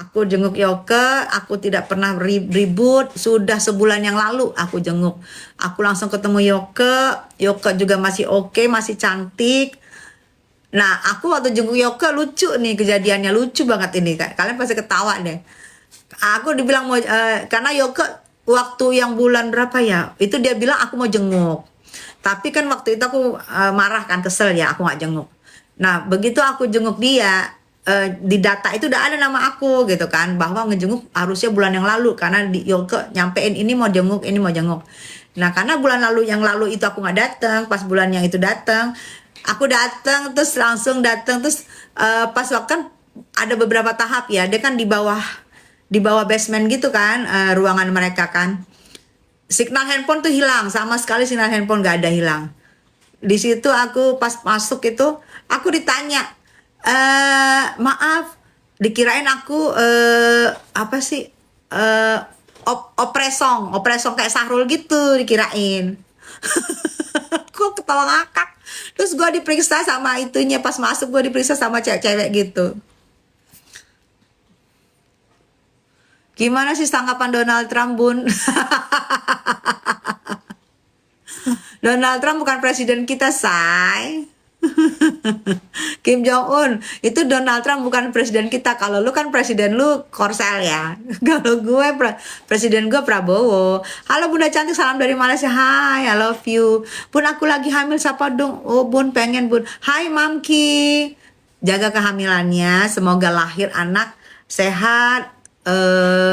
Aku jenguk Yoke, aku tidak pernah ribut. Sudah sebulan yang lalu aku jenguk. Aku langsung ketemu Yoke. Yoke juga masih oke, masih cantik. Nah, aku waktu jenguk Yoke lucu nih kejadiannya, lucu banget ini. Kalian pasti ketawa deh. Aku dibilang mau karena Yoke waktu yang bulan berapa ya? Itu dia bilang aku mau jenguk. Tapi kan waktu itu aku marah kan, kesel ya, aku nggak jenguk. Nah, begitu aku jenguk dia, di data itu udah ada nama aku gitu kan, bahwa ngejenguk harusnya bulan yang lalu karena di Yoke nyampein ini mau jenguk, ini mau jenguk. Nah, karena bulan lalu yang lalu itu aku nggak datang, pas bulan yang itu datang, aku datang terus langsung datang terus pas waktu kan ada beberapa tahap ya, dia kan di bawah basement gitu kan, ruangan mereka kan. Signal handphone tuh hilang, sama sekali signal handphone gak ada, hilang. Di situ aku pas masuk itu aku ditanya, maaf, dikirain aku apa sih, opresong kayak Sahrul gitu dikirain. Kok ketawa ngakak. Terus gue diperiksa sama itunya, pas masuk gue diperiksa sama cewek-cewek gitu. Gimana sih tanggapan Donald Trump, Bun? Donald Trump bukan presiden kita, say. Kim Jong Un itu Donald Trump bukan presiden kita. Kalau lu kan presiden lu Korsel ya. Kalau gue presiden gue Prabowo. Halo Bunda cantik, salam dari Malaysia. Hai, I love you. Bun, aku lagi hamil, siapa dong? Oh Bun, pengen Bun. Hai Mamki, jaga kehamilannya, semoga lahir anak sehat.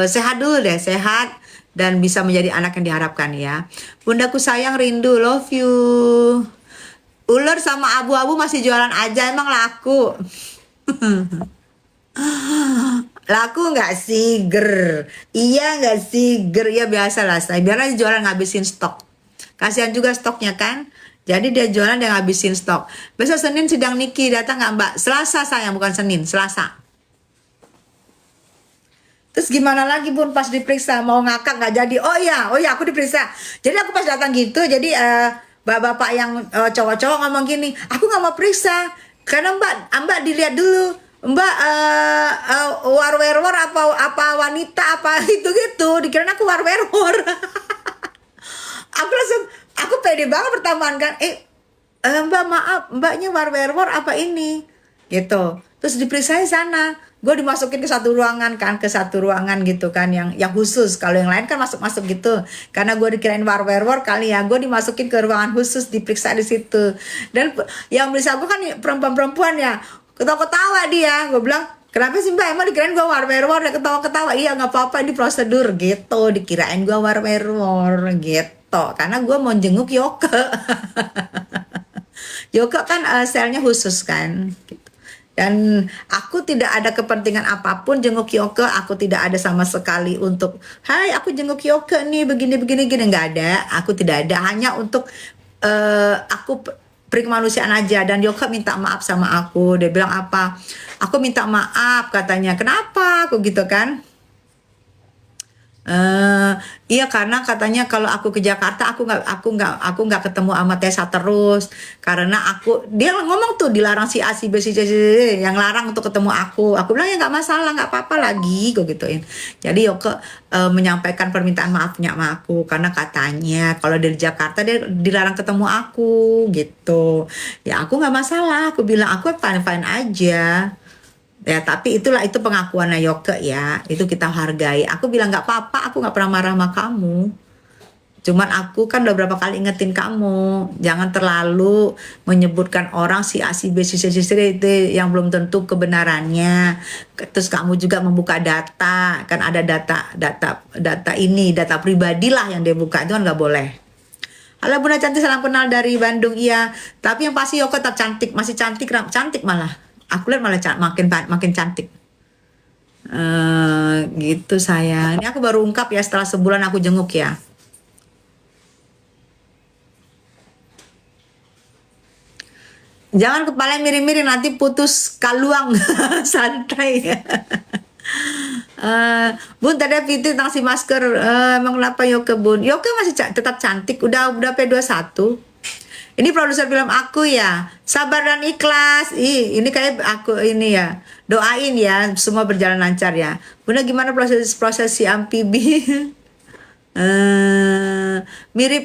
Sehat dulu deh, sehat dan bisa menjadi anak yang diharapkan ya. Bundaku sayang, rindu, love you. Ular sama abu-abu masih jualan aja, emang laku? Laku nggak sih, Ger? Iya nggak sih, Ger? Ya biasa lah, saya biar aja jualan ngabisin stok. Kasihan juga stoknya kan. Jadi dia jualan, dia ngabisin stok. Besok Senin sidang Niki, datang nggak Mbak? Selasa sayang, bukan Senin, Selasa. Terus gimana lagi Bun, pas diperiksa mau ngakak nggak jadi? Oh iya aku diperiksa. Jadi aku pas datang gitu, jadi bapak-bapak yang cowok-cowok ngomong gini, aku nggak mau periksa karena Mbak dilihat dulu, Mbak warwerwor apa wanita apa itu gitu, dikirain aku warwerwor. Aku pede banget pertamaan kan, Mbak maaf, Mbaknya warwerwor apa ini gitu. Terus diperiksa di sana, gue dimasukin ke satu ruangan kan, ke satu ruangan gitu kan, yang khusus. Kalau yang lain kan masuk gitu, karena gue dikirain warwerwor kali ya, gue dimasukin ke ruangan khusus, diperiksa di situ. Dan yang periksa gue kan perempuan-perempuan ya, ketawa-ketawa dia. Gue bilang, kenapa sih Mbak, emang dikirain gue warwerwor? Dia ketawa-ketawa, iya nggak apa-apa, ini prosedur gitu. Dikirain gue warwerwor gitu, karena gue mau jenguk Yoke. Yoga kan selnya khusus kan gitu. Dan aku tidak ada kepentingan apapun jenguk Yoga, aku tidak ada sama sekali untuk hai aku jenguk Yoga nih begini gini, nggak ada, aku tidak ada, hanya untuk aku beri kemanusiaan aja. Dan Yoga minta maaf sama aku, dia bilang apa, aku minta maaf katanya, kenapa aku gitu kan. Iya karena katanya kalau aku ke Jakarta aku nggak ketemu sama Tessa terus karena dia ngomong tuh dilarang si A si B si C si D, yang larang untuk ketemu aku. Aku bilang ya nggak masalah, nggak apa-apa lagi gue gituin. Jadi Yoke menyampaikan permintaan maafnya sama aku karena katanya kalau dari Jakarta dia dilarang ketemu aku gitu. Ya aku nggak masalah, aku bilang aku fine-fine aja. Ya, tapi itu pengakuannya Yoke ya. Itu kita hargai. Aku bilang nggak apa-apa, aku nggak pernah marah sama kamu. Cuman aku kan udah berapa kali ingetin kamu, jangan terlalu menyebutkan orang si A, si B, si C, si D itu yang belum tentu kebenarannya. Terus kamu juga membuka data, kan ada data pribadi lah yang dia buka, itu kan nggak boleh. Halo Bunda cantik, salam kenal dari Bandung. Iya, tapi yang pasti Yoke tetap cantik, masih cantik, cantik malah. Aku lihat malah makin cantik. Gitu sayang. Ini aku baru ungkap ya setelah sebulan aku jenguk ya. Jangan kepala miring-miring nanti putus kaluang. Santai ya. Bun tadi Fitri tentang si masker, emang kenapa Yoke Bun? Yoke masih tetap cantik, udah P21. Ini produser film aku ya. Sabar dan ikhlas. Ini kayak aku ini ya. Doain ya semua berjalan lancar ya. Bunda gimana proses si amfibi? Mirip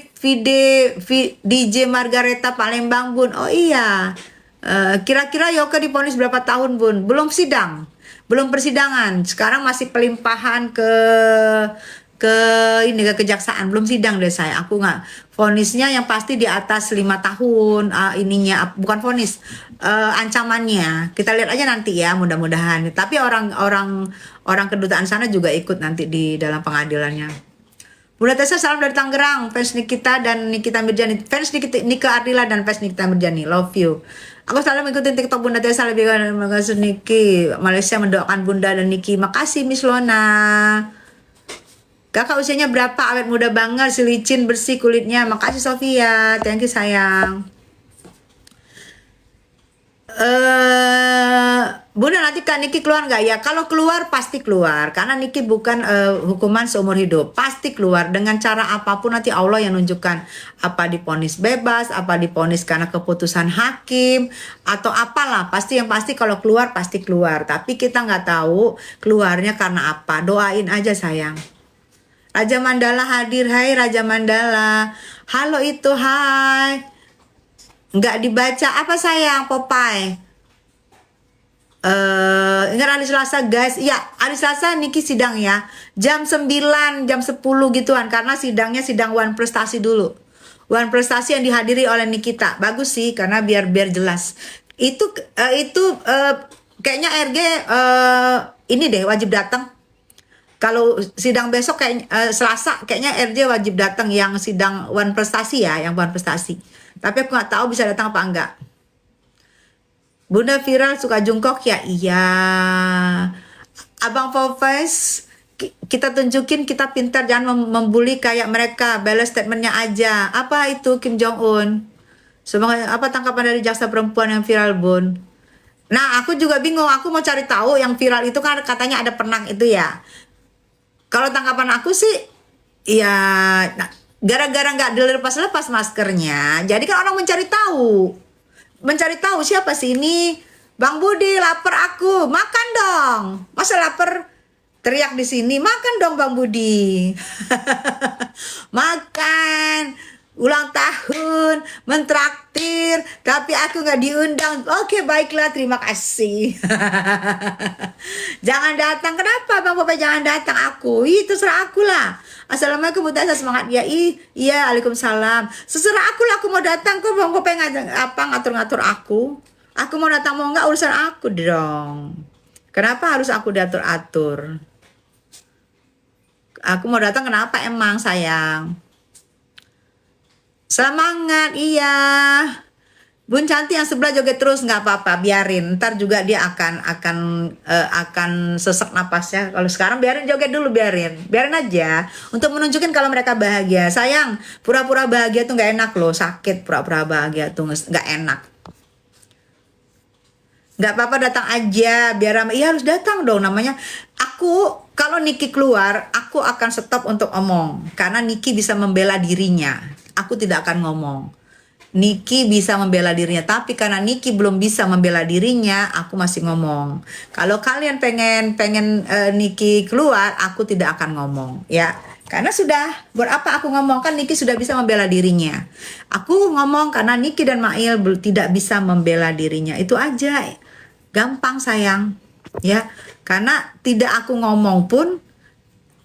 DJ Margareta Palembang Bun. Oh iya. Kira-kira Yoke diponis berapa tahun Bun? Belum sidang, belum persidangan. Sekarang masih pelimpahan ke ini ke kejaksaan, belum sidang deh saya. Aku nggak vonisnya yang pasti di atas 5 tahun. Ininya bukan vonis, ancamannya kita lihat aja nanti ya, mudah-mudahan. Tapi orang kedutaan sana juga ikut nanti di dalam pengadilannya. Bunda Tessa salam dari Tangerang, fans Nikita dan Nikita Mirjani, fans Nika Ardila dan fans Nikita Mirjani, love you. Aku selalu mengikuti TikTok Bunda Tessa lebih dari makasih Niki. Malaysia mendoakan Bunda dan Niki. Makasih Miss Lona. Kakak usianya berapa? Awet muda banget, si licin bersih kulitnya. Makasih Sofia, thank you sayang. Bunda nanti Kak Niki keluar nggak ya? Kalau keluar pasti keluar, karena Niki bukan hukuman seumur hidup, pasti keluar dengan cara apapun. Nanti Allah yang nunjukkan apa diponis bebas, apa diponis karena keputusan hakim atau apalah. Yang pasti kalau keluar pasti keluar. Tapi kita nggak tahu keluarnya karena apa. Doain aja sayang. Raja Mandala hadir, hai Raja Mandala. Halo itu, hai. Nggak dibaca apa sayang, Popeye? Ingat hari Selasa guys. Ya, hari Selasa Niki sidang ya. Jam 9, jam 10 gituan. Karena sidangnya sidang One Prestasi dulu. One Prestasi yang dihadiri oleh Nikita. Bagus sih, karena biar jelas. Itu kayaknya RG ini deh wajib datang. Kalau sidang besok kayak Selasa kayaknya RJ wajib datang yang sidang One Prestasi ya, yang One Prestasi. Tapi aku nggak tahu bisa datang apa enggak. Bunda viral suka jungkok ya? Iya. Abang Popeyes, kita tunjukin kita pintar, jangan membuli kayak mereka. Balas statementnya aja. Apa itu Kim Jong Un? Semoga apa tangkapan dari jaksa perempuan yang viral Bun? Nah aku juga bingung. Aku mau cari tahu yang viral itu kan katanya ada penang itu ya. Kalau tangkapan aku sih, ya nah, gara-gara nggak dilepas-lepas maskernya, jadi kan orang mencari tahu siapa sih ini. Bang Budi, lapar aku, makan dong. Masa lapar teriak di sini, makan dong Bang Budi. Makan, ulang tahun, mentraktir, tapi aku nggak diundang. Oke baiklah, terima kasih. Jangan datang. Kenapa Bang Popeye jangan datang? Aku itu serah aku lah. Assalamualaikum Bu Tessa, semangat ya. Iya, Waalaikumsalam. Seserah aku lah, aku mau datang kok. Bang Popeye ngatur-ngatur aku. Aku mau datang mau nggak urusan aku dong. Kenapa harus aku diatur-atur? Aku mau datang kenapa emang sayang? Semangat, iya. Bun Cantik yang sebelah joget terus nggak apa-apa, biarin. Ntar juga dia akan sesak napasnya. Kalau sekarang biarin joget dulu, biarin aja. Untuk menunjukin kalau mereka bahagia. Sayang, pura-pura bahagia tuh nggak enak loh, sakit. Pura-pura bahagia tuh nggak enak. Nggak apa-apa, datang aja biar ramai. Iya harus datang dong, namanya. Aku kalau Niki keluar, aku akan stop untuk omong karena Niki bisa membela dirinya. Aku tidak akan ngomong. Niki bisa membela dirinya, tapi karena Niki belum bisa membela dirinya, aku masih ngomong. Kalau kalian pengen Niki keluar, aku tidak akan ngomong, ya. Karena sudah, buat apa aku ngomong, kan Niki sudah bisa membela dirinya. Aku ngomong karena Niki dan Mail tidak bisa membela dirinya. Itu aja. Gampang sayang, ya. Karena tidak aku ngomong pun,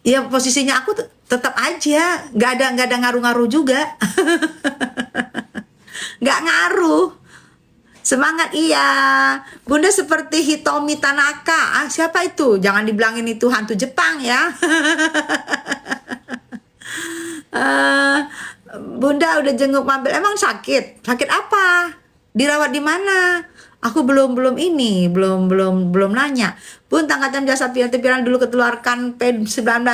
ya posisinya aku tetap aja, nggak ada ngaruh-ngaruh juga. Nggak ngaruh. Semangat iya. Bunda seperti Hitomi Tanaka. Siapa itu? Jangan dibilangin itu hantu Jepang ya. Bunda udah jenguk Mabel. Emang sakit? Sakit apa? Dirawat di mana? Aku belum nanya. Bun, tangkatan jasa pikiran dulu keluarkan P19.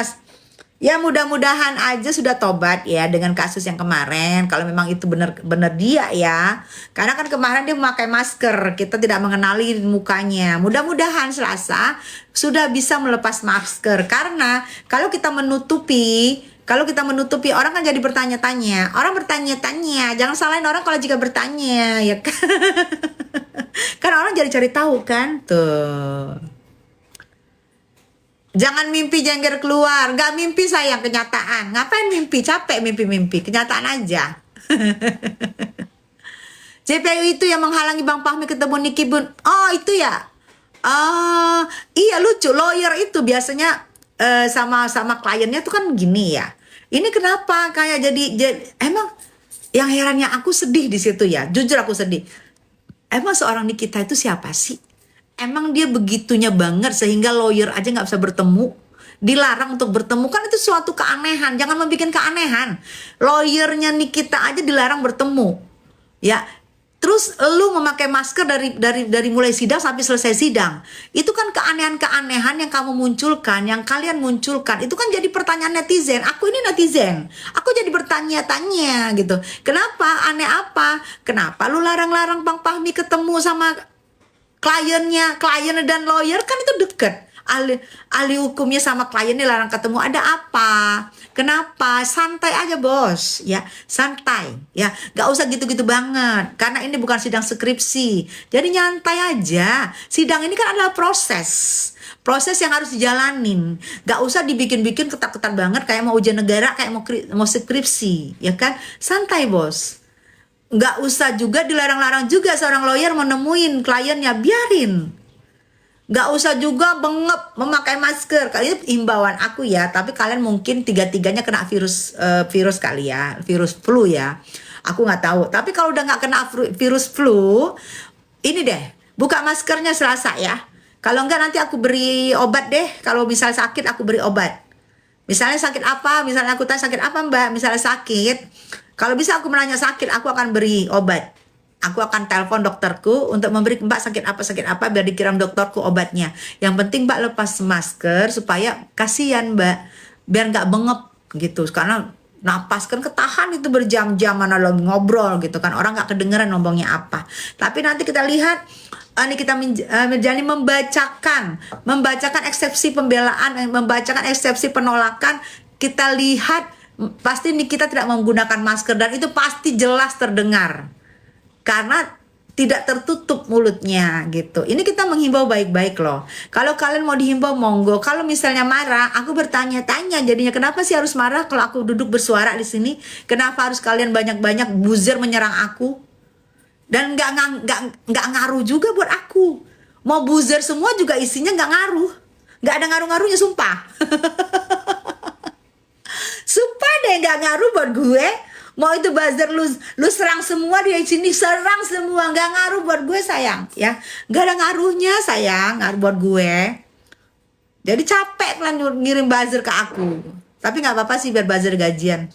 Ya mudah-mudahan aja sudah tobat ya dengan kasus yang kemarin. Kalau memang itu benar dia ya. Karena kan kemarin dia memakai masker. Kita tidak mengenali mukanya. Mudah-mudahan Selasa sudah bisa melepas masker. Karena kalau kita menutupi, Kalau kita menutupi orang kan jadi bertanya-tanya. Orang bertanya-tanya, jangan salahin orang kalau jika bertanya, ya kan? Kan orang jadi cari tahu kan, tuh. Jangan mimpi jengger keluar, nggak mimpi sayang, kenyataan. Ngapain mimpi? Capek mimpi-mimpi, kenyataan aja. JPU itu yang menghalangi Bang Fahmi ketemu Niki Bun. Oh itu ya. Iya lucu. Lawyer itu biasanya sama kliennya tuh kan gini ya. Ini kenapa kayak jadi emang yang herannya aku sedih di situ ya. Jujur aku sedih. Emang seorang Nikita itu siapa sih? Emang dia begitunya banget sehingga lawyer aja nggak bisa bertemu, dilarang untuk bertemu, kan itu suatu keanehan. Jangan membuat keanehan. Lawyernya Nikita aja dilarang bertemu, ya. Terus lu memakai masker dari mulai sidang sampai selesai sidang. Itu kan keanehan-keanehan yang kamu munculkan, yang kalian munculkan. Itu kan jadi pertanyaan netizen. Aku ini netizen. Aku jadi bertanya-tanya gitu. Kenapa? Aneh apa? Kenapa lu larang-larang Bang Fahmi ketemu sama kliennya dan lawyer? Kan itu deket. Ahli hukumnya sama kliennya larang ketemu, ada apa? Kenapa? Santai aja bos, ya santai, ya nggak usah gitu-gitu banget. Karena ini bukan sidang skripsi, jadi nyantai aja. Sidang ini kan adalah proses yang harus dijalanin. Nggak usah dibikin-bikin ketat-ketat banget kayak mau ujian negara, kayak mau skripsi, ya kan? Santai bos. Nggak usah juga dilarang-larang juga seorang lawyer menemuin kliennya, biarin. Nggak usah juga bengep memakai masker. Kali ini himbauan aku ya, tapi kalian mungkin tiga-tiganya kena virus kali ya, virus flu ya. Aku nggak tahu. Tapi kalau udah nggak kena virus flu, ini deh, buka maskernya Selasa ya. Kalau enggak nanti aku beri obat deh. Kalau misalnya sakit aku beri obat. Misalnya sakit apa? Misalnya aku tanya sakit apa Mbak? Misalnya sakit. Kalau bisa aku menanya sakit, aku akan beri obat. Aku akan telepon dokterku untuk memberi Mbak sakit apa biar dikirim dokterku obatnya. Yang penting Mbak lepas masker supaya kasihan Mbak, biar nggak bengep gitu. Karena napas kan ketahan itu berjam-jam, mana lo ngobrol gitu kan, orang nggak kedengeran ngomongnya apa. Tapi nanti kita lihat ini kita menjadi membacakan eksepsi pembelaan, membacakan eksepsi penolakan. Kita lihat pasti nih kita tidak menggunakan masker dan itu pasti jelas terdengar. Karena tidak tertutup mulutnya gitu. Ini kita menghimbau baik-baik loh. Kalau kalian mau dihimbau monggo. Kalau misalnya marah, aku bertanya-tanya jadinya kenapa sih harus marah kalau aku duduk bersuara di sini? Kenapa harus kalian banyak-banyak buzzer menyerang aku? Dan nggak ngaruh juga buat aku. Mau buzzer semua juga isinya nggak ngaruh. Nggak ada ngaruh-ngaruhnya sumpah. Sumpah deh nggak ngaruh buat gue. Mau itu buzzer lu serang semua di sini, serang semua, nggak ngaruh buat gue sayang ya, nggak ada ngaruhnya sayang, ngaruh buat gue. Jadi capek kalian ngirim buzzer ke aku, tapi nggak apa-apa sih biar buzzer gajian.